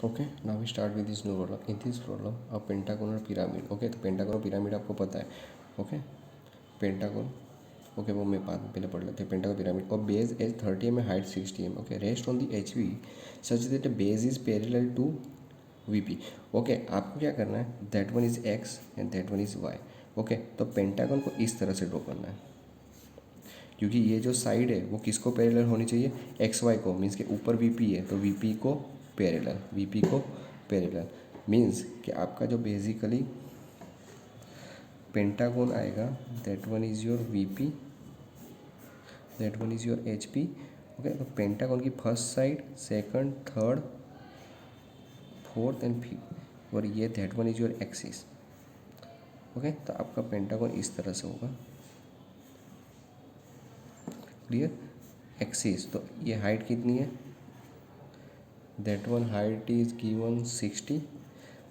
Okay, now we start with this new problem. In this problem a pentagonal pyramid. Okay, तो pentagonal pyramid आपको पता है. Okay, pentagon. Okay, वो मैं बाद में पहले पढ़ लेते हैं. पेंटागोन पिरामिड और base edge 30 mm, height 60 mm. Okay, rest on the H V such that base is parallel to V P. Okay, आपको क्या करना है, that one is X and that one is Y. Okay, तो pentagon को इस तरह से draw करना है, क्योंकि ये जो साइड है वो किसको पैरेलल होनी चाहिए, एक्स वाई को. मीन्स के ऊपर वी पी है तो वी पी को पैरेलल, वी पी को पैरेलल. मीन्स कि आपका जो बेसिकली पेंटागोन आएगा, that one is your V P, that one is your H P. Okay, तो पेंटागोन की first side, second, third, fourth and fifth, और ये that one is your axis. Okay, तो आपका पेंटागोन इस तरह से होगा. क्लियर. एक्सिस, तो ये हाइट कितनी है, that one height is given 60.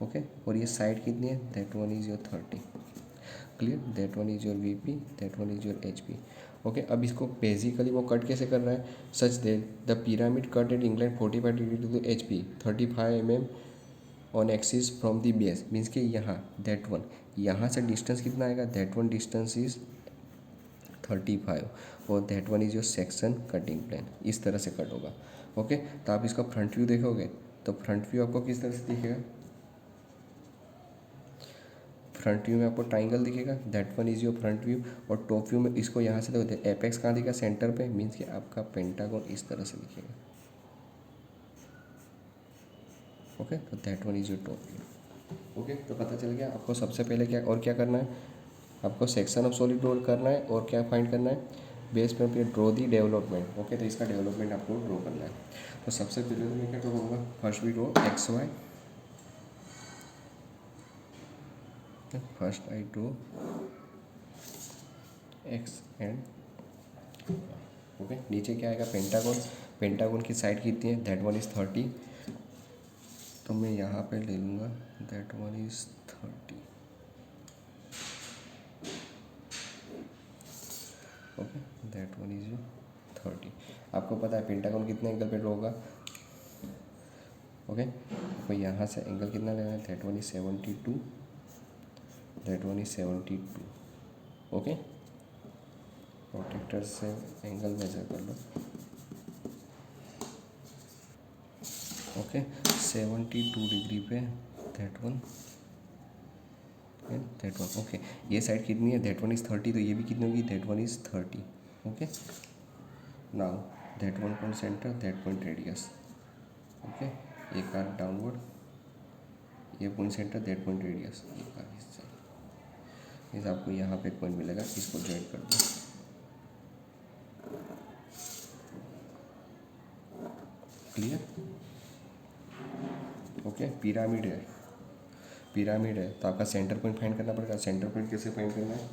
Okay, और ये साइड कितनी है, that one is your 30. Clear. That one is your V P, that one is your H P. Okay, अब इसको बेसिकली वो कट कैसे कर रहा है, such that the pyramid cut at incline 45 degree to the H P, 35 mm on axis from the base. Means कि यहाँ that one, यहाँ से डिस्टेंस कितना आएगा, दैट वन डिस्टेंस इज 35 और that one is your section cutting plane. इस तरह से कट होगा. ओके, तो आप इसका फ्रंट व्यू देखोगे तो फ्रंट व्यू आपको किस तरह से दिखेगा, फ्रंट व्यू में आपको ट्राइंगल दिखेगा, that one is your front view. और टॉप व्यू में इसको यहाँ से देखो, एपेक्स कहाँ दिखेगा, सेंटर पे. मीन्स कि आपका पेंटागन इस तरह से दिखेगा. ओके, तो that one is your top view. Okay, तो पता चल गया आपको. सबसे पहले क्या और क्या करना है, आपको सेक्शन ऑफ सॉलिड ड्रॉ करना है और क्या फाइंड करना है, बेस पे फिर ड्रॉ दी डेवलपमेंट. ओके, तो इसका डेवलपमेंट आपको ड्रॉ करना है. तो सबसे पहले तो मैं क्या ड्रॉ करूँगा, first we draw X Y. First I draw X and. Okay, नीचे क्या आएगा, पेंटागन. पेंटागन की साइड कितनी है, दैट वन इज़ 30. तो मैं यहाँ पे ले लूँगा that one is 30. Okay, that one is 30. आपको पता है पेंटागन कितने एंगल पे ड्रॉ होगा. ओके, तो यहाँ से एंगल कितना लेना है, that one is 72, that one is 72. Okay, protractor से एंगल मेजर कर लो. ओके, 72 डिग्री पे that one and that one. Okay, ये साइड कितनी है, दैट वन इज़ 30, तो ये भी कितनी होगी, that one is 30. Okay, now that one point centre, that point radius. Okay, एक आर्क डाउनवर्ड, ये point centre, that point radius. एक आर्क इससे, इस आपको यहाँ पे एक पॉइंट मिलेगा, इसको ज्वाइन कर दो. क्लियर. ओके, पिरामिड है, पिरामिड है तो आपका सेंटर पॉइंट फाइंड करना पड़ेगा. सेंटर पॉइंट कैसे फाइंड करना है,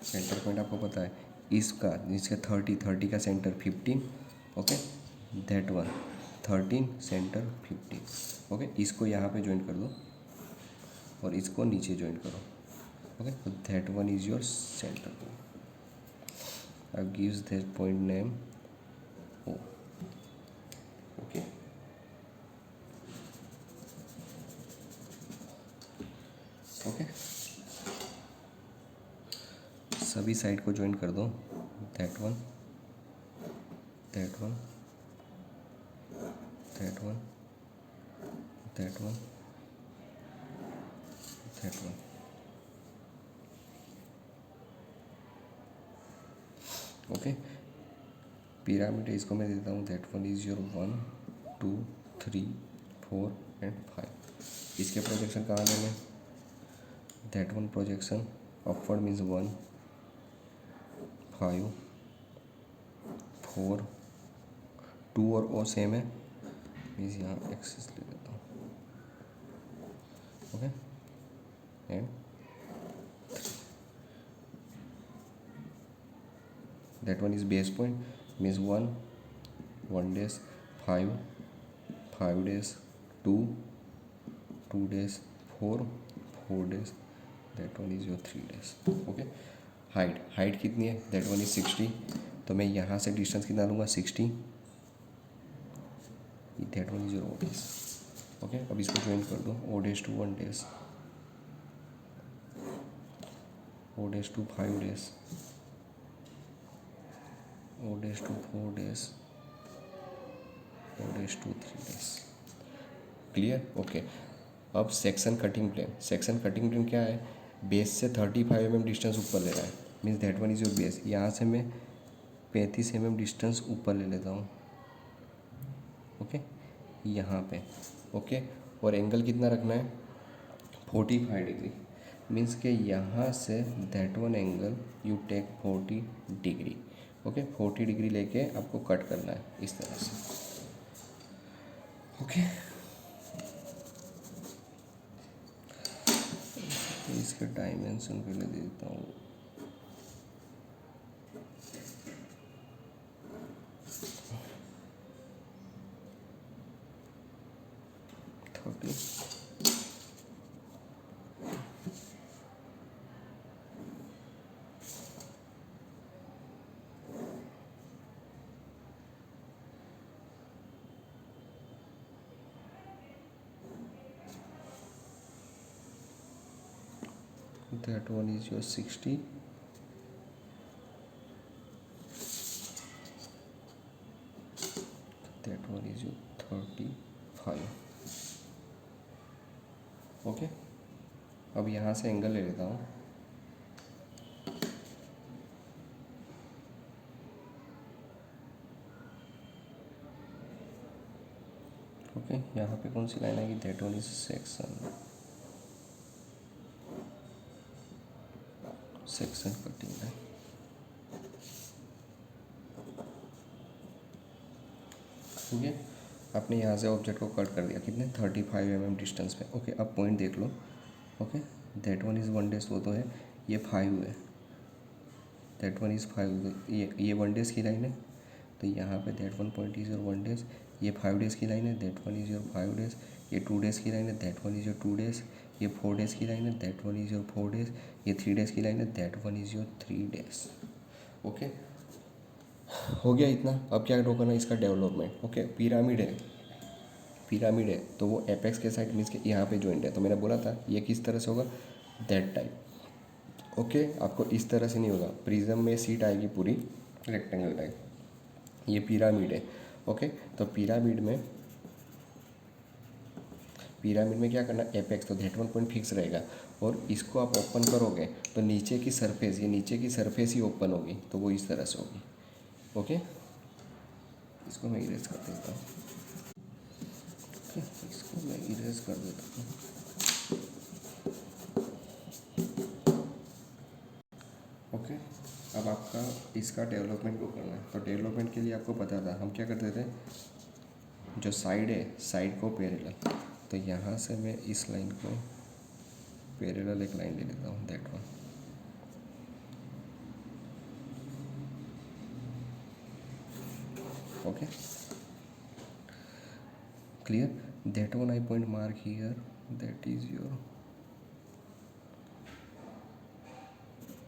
सेंटर पॉइंट आपको पता है, इसका इसका 30 का centre 15. Okay, that one 13, centre 15. Okay, इसको यहाँ पे ज्वाइन कर दो और इसको नीचे ज्वाइन करो. ओके, तो that one is your centre point. अब gives that point name O. Okay, okay, सभी साइड को ज्वाइन कर दो, that one, that one, that one, that one, that one. Okay, pyramid है, इसको मैं देता हूँ that one is your 1, 2, 3, 4 and 5. इसके प्रोजेक्शन कहाँ लेने, that one projection upward means 1, 5, 4, 2 और ओ सेम है, मीन्स यहाँ एक्सिस ले लेता हूँ. Okay, and that one is base point means 1, 1 days, 5, 5 days, 2, 2 days, 4, 4 days, that one is your 3 days. Okay, height, height कितनी है, दैट वन इज 60. तो मैं यहाँ से डिस्टेंस कितना लूँगा, 60. That one is your O days. Okay, अब इसको ज्वाइन कर दो, O days to 1 days, O days to 5 days, O days to 4 days, O days to 3 days. Clear? Okay. अब section cutting plane, section cutting plane क्या है, base से 35 mm distance ऊपर ले रहा है, means that one is your base. यहाँ से मैं 35 mm डिस्टेंस ऊपर ले लेता हूँ, ओके, यहाँ पे, ओके। और एंगल कितना रखना है, 45 डिग्री, मीन्स कि यहाँ से that one angle you take 40 degree, okay. 40 degree लेके आपको कट करना है इस तरह से, ओके। इसके डायमेंशन पहले दे देता हूँ, 30, that one is your 60, that one is your 35, okay. अब यहाँ से एंगल ले लेता हूँ, ओके। यहाँ पे कौन सी लाइन आएगी, that one is section cutting line, ठीक है। आपने यहाँ से ऑब्जेक्ट को कट कर दिया, कितने, 35 mm डिस्टेंस पे, ओके। अब पॉइंट देख लो, okay, that one is 1 days, वो तो है, ये 5 है, दैट वन इज़ 5, ये 1 डेज की लाइन है, तो यहाँ पे that one point is your 1 days, ये 5 डेज़ की लाइन है, that one is your 5 days, ये 2 डेज़ की लाइन है, that one is your 2 days, ये 4 डेज़ की लाइन है, that one is your 4 days, ये 3 डेज़ की लाइन है, that one is your 3 days, okay. हो गया इतना। अब क्या ड्रॉ करना है, इसका डेवलपमेंट, ओके। पिरामिड है, पिरामिड है तो वो एपेक्स के साइड मीन्स के यहाँ पे जॉइंट है, तो मैंने बोला था ये किस तरह से होगा, दैट टाइप, ओके। आपको इस तरह से नहीं होगा, प्रिज्म में सीट आएगी पूरी रेक्टेंगल टाइप, ये पिरामिड है, ओके। तो पिरामिड में क्या करना, एपेक्स, तो दैट वन पॉइंट फिक्स रहेगा, और इसको आप ओपन करोगे तो नीचे की सरफेस, ये नीचे की सरफेस ही ओपन होगी, तो वो इस तरह से होगी, ओके। इसको मैं इरेज कर देता हूँ, ओके, इसको मैं इरेज कर देता हूँ, ओके। अब आपका इसका डेवलपमेंट को करना है, तो डेवलपमेंट के लिए आपको पता था हम क्या करते थे, जो साइड है साइड को पैरेलल, तो यहाँ से मैं इस लाइन को पैरेलल एक लाइन ले लेता हूँ, that one, okay, clear. That one I point mark here, that is your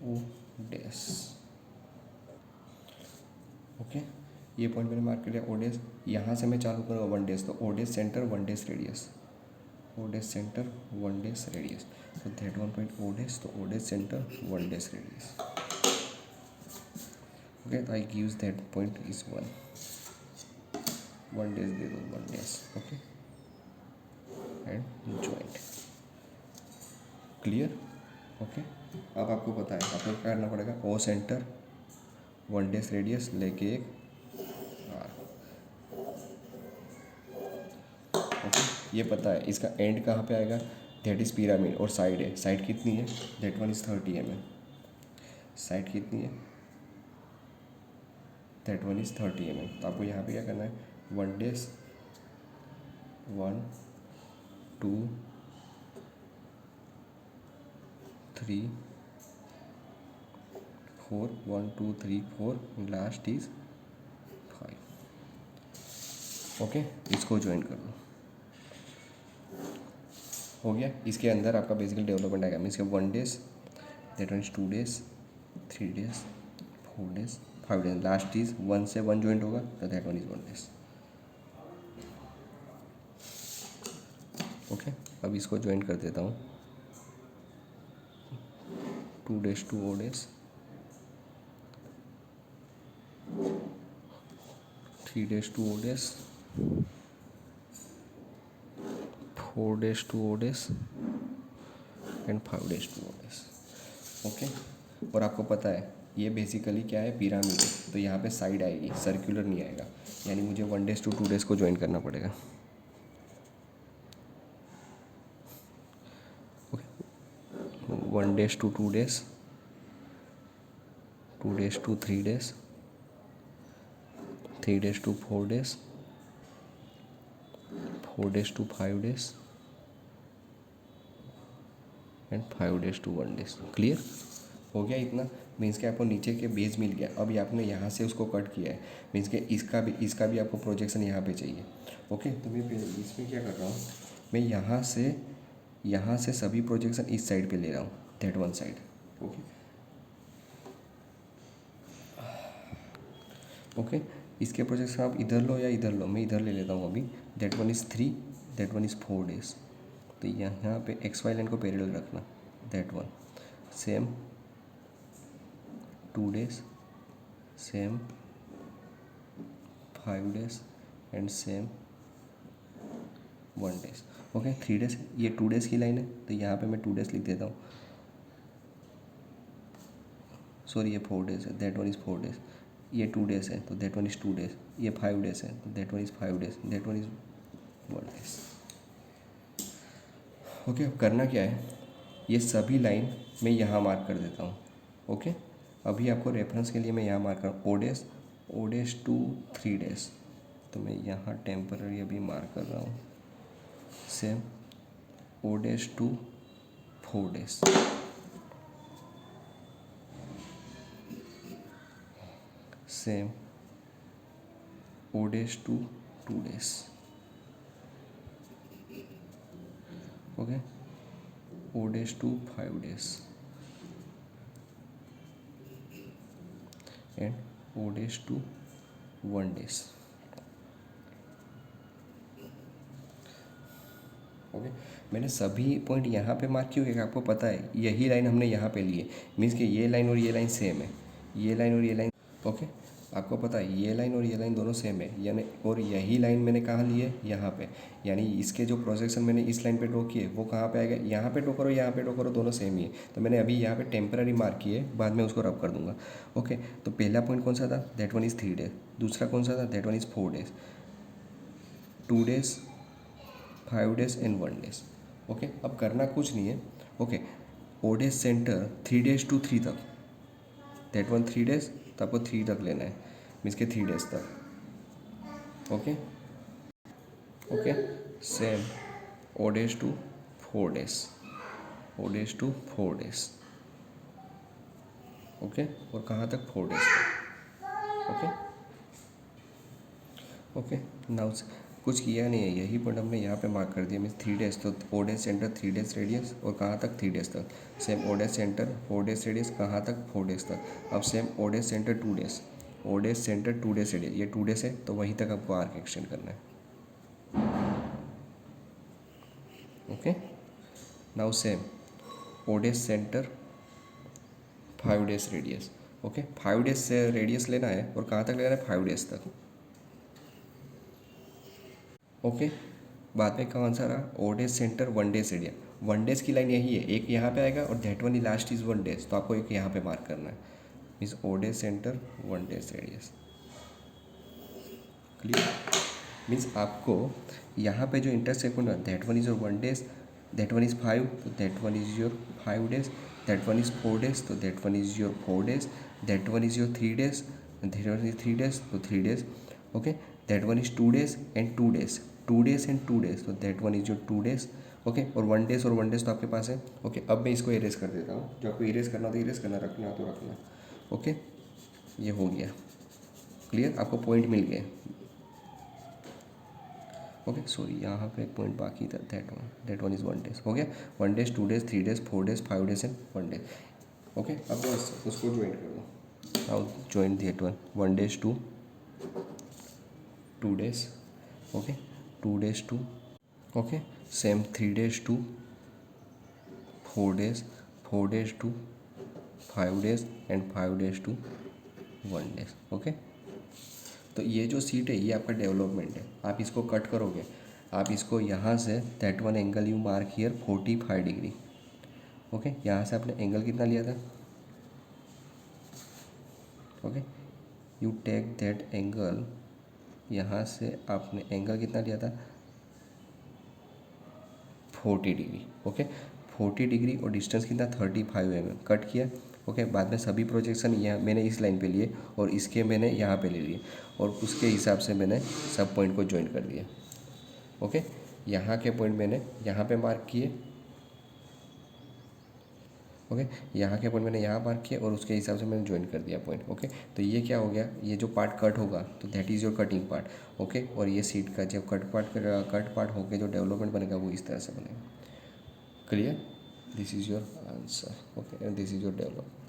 O dash, okay. ये पॉइंट मैंने मार्क कर लिया, ओ डैश। यहाँ से मैं चालू करूँगा 1 डेज, तो O dash centre 1 days radius, O dash centre 1 days radius, तो that one point O dash, तो O dash centre 1 days radius, okay. तो I gives that point is 1 days दे दो, 1 days, okay, and joint, clear, okay. अब आपको पता है आपको क्या करना पड़ेगा, ओ सेंटर 1 डेज रेडियस लेके एक आर, ओके। ये पता है इसका एंड कहाँ पे आएगा, दैट इज़ पिरामिड, और साइड है, साइड कितनी है, that one is 30 mm, side कितनी है, दैट वन इज़ 30 mm। तो आपको यहाँ पे क्या करना है, 1 डेज, 1 2 3 4, 1 2 3 4, लास्ट इज 5, ओके। इसको ज्वाइन कर लो, हो गया। इसके अंदर आपका बेसिकल डेवलपमेंट आएगा, means 1 days, that one is 2 days, 3 days, 4 days, 5 days, last is 1 से 1 ज्वाइंट होगा, तो that one is 1 days, okay, अब इसको ज्वाइन कर देता हूँ, 2 days 2 odd days, 3 days 2 odd days, 4 days 2 odd days and 5 days 2 odd days। Okay, और आपको पता है ये बेसिकली क्या है, पिरामिड है, तो यहाँ पे साइड आएगी, सर्कुलर नहीं आएगा, यानी मुझे 1 days to 2 days को ज्वाइन करना पड़ेगा। Okay, 1 days to 2 days, 2 days to 3 days, 3 days to 4 days, 4 days to 5 days and 5 days to 1 days। Clear हो गया इतना? मीन्स कि आपको नीचे के बेस मिल गया। अभी आपने यहाँ से उसको कट किया है, मीन्स कि इसका भी आपको प्रोजेक्शन यहाँ पे चाहिए। ओके, तो मैं इसमें क्या कर रहा हूँ, मैं यहाँ से सभी प्रोजेक्शन इस साइड पे ले रहा हूँ, that one side. Okay okay, इसके प्रोजेक्शन आप इधर लो या इधर लो, मैं इधर ले लेता हूँ अभी। That one is 3, that one is 4 days। तो यहाँ पे एक्स वाई लाइन को पैरेलल रखना, that one same 2 days, same 5 days and same 1 days। Okay, 3 days, ये 2 days की लाइन है, तो यहाँ पे मैं 2 days लिख देता हूँ। सॉरी, ये 4 days है, दैट वन इज़ 4 days। ये 2 days है, तो दैट वन इज़ 2 days। ये 5 days है, तो that one is 5 days, that one is 1 days। Okay, अब करना क्या है, ये सभी लाइन मैं यहाँ मार्क कर देता हूँ। ओके, अभी आपको रेफरेंस के लिए मैं यहाँ मार्क कर ओ डेज टू 3 days, तो मैं यहाँ टेम्पररी अभी मार्क कर रहा हूँ। Same O days to 4 days, same O days to 2 days। Okay, O days to 5 days and O days to 1 days। Okay, मैंने सभी पॉइंट यहाँ पे मार्क क्यों किया, आपको पता है यही लाइन हमने यहाँ पे ली है, मीन्स कि ये लाइन और ये लाइन सेम है, ये लाइन और ये लाइन। ओके, आपको पता है ये लाइन और ये लाइन दोनों सेम है, यानी और यही लाइन मैंने कहाँ ली है, यहाँ पे, यानी इसके जो प्रोजेक्शन मैंने इस लाइन पे ड्रॉ किए वो कहाँ पे आएगा, यहाँ पे ड्रॉ करो, यहाँ पे ड्रॉ करो, दोनों सेम ही है। तो मैंने अभी यहाँ पे टेम्पररी मार्क किए, बाद में उसको रब कर दूंगा। ओके, तो पहला पॉइंट कौन सा था, दैट वन इज़ 3 days। दूसरा कौन सा था, that one is 4 days, 2 days, 5 days and 1 days। Okay, अब करना कुछ नहीं है। Okay, O days center 3 days to 3 तक, दैट वन 3 days, तो आपको 3 तक लेना है, मीन्स के 3 days तक। Okay okay, same O days to 4 days, O days to 4 days। Okay, और कहाँ तक, 4 days तक। ओके ओके, नाउ कुछ किया नहीं है, यही पॉइंट हमने यहाँ पे मार्क कर दिया, मीन्स 3 days, तो ओ डेज सेंटर 3 days रेडियस, और कहाँ तक, 3 days तक। Same O days centre 4 days radius, कहाँ तक, 4 days तक। अब same O days centre 2 days, O days centre 2 days radius, ये 2 days है, तो वहीं तक आपको आर्क एक्सटेंड करना है। Okay, now same O days centre 5 days radius. Okay, 5 days से रेडियस लेना है, और कहाँ तक लेना है, 5 days तक। ओके, बाद में कौन सा रहा, O days centre 1 days area, 1 days की लाइन यही है, एक यहाँ पे आएगा, और that one last is 1 days, तो आपको एक यहाँ पे मार्क करना है, means O days centre 1 days radius. Clear, means आपको यहाँ पे जो इंटरसेक्ट होना, that one is your 1 days, that one is 5, तो that one is your 5 days, that one is 4 days, तो that one is your 4 days, that one is your 3 days, that one is 3 days, तो 3 days। Okay, that one is 2 days and 2 days, 2 days and 2 days, तो that one is your 2 days। Okay, और 1 days और 1 days तो आपके पास है। Okay, अब मैं इसको इरेज कर देता हूँ, जो आपको इरेज करना तो इरेज करना, रखना तो रखना। ओके, ये हो गया क्लियर, आपको पॉइंट मिल गए। ओके, सॉरी यहाँ पे एक पॉइंट बाकी था, दैट वन इज़ 1 days। हो गया, 1 days 2 days 3 days 4 days 5 days and 1 day। Okay, अब उसको ज्वाइन कर दो, now join that one, 1 days to 2 days। Okay, 2 days to okay same 3 days to 4 days, 4 days to 5 days and 5 days to 1 days। Okay तो ये जो seat है ये आपका डेवलपमेंट है। आप इसको कट करोगे, आप इसको यहाँ से that one angle you mark here 45 degree. Okay यहाँ से आपने एंगल कितना लिया था? Okay you take that angle, यहाँ से आपने एंगल कितना लिया था? 40 डिग्री। ओके 40 डिग्री और डिस्टेंस कितना? 35 mm कट किया। ओके बाद में सभी प्रोजेक्शन यहाँ मैंने इस लाइन पे लिए और इसके मैंने यहाँ पे ले लिए और उसके हिसाब से मैंने सब पॉइंट को ज्वाइन कर दिया। ओके यहाँ के पॉइंट मैंने यहाँ पे मार्क किए। ओके यहाँ के पॉइंट मैंने यहाँ मार्क किया और उसके हिसाब से मैंने ज्वाइन कर दिया पॉइंट। ओके तो ये क्या हो गया, ये जो पार्ट कट होगा तो that is your cutting part. Okay और ये सीट का जब कट पार्ट होके जो डेवलपमेंट बनेगा वो इस तरह से बनेगा। Clear? This is your answer. Okay and this is your development.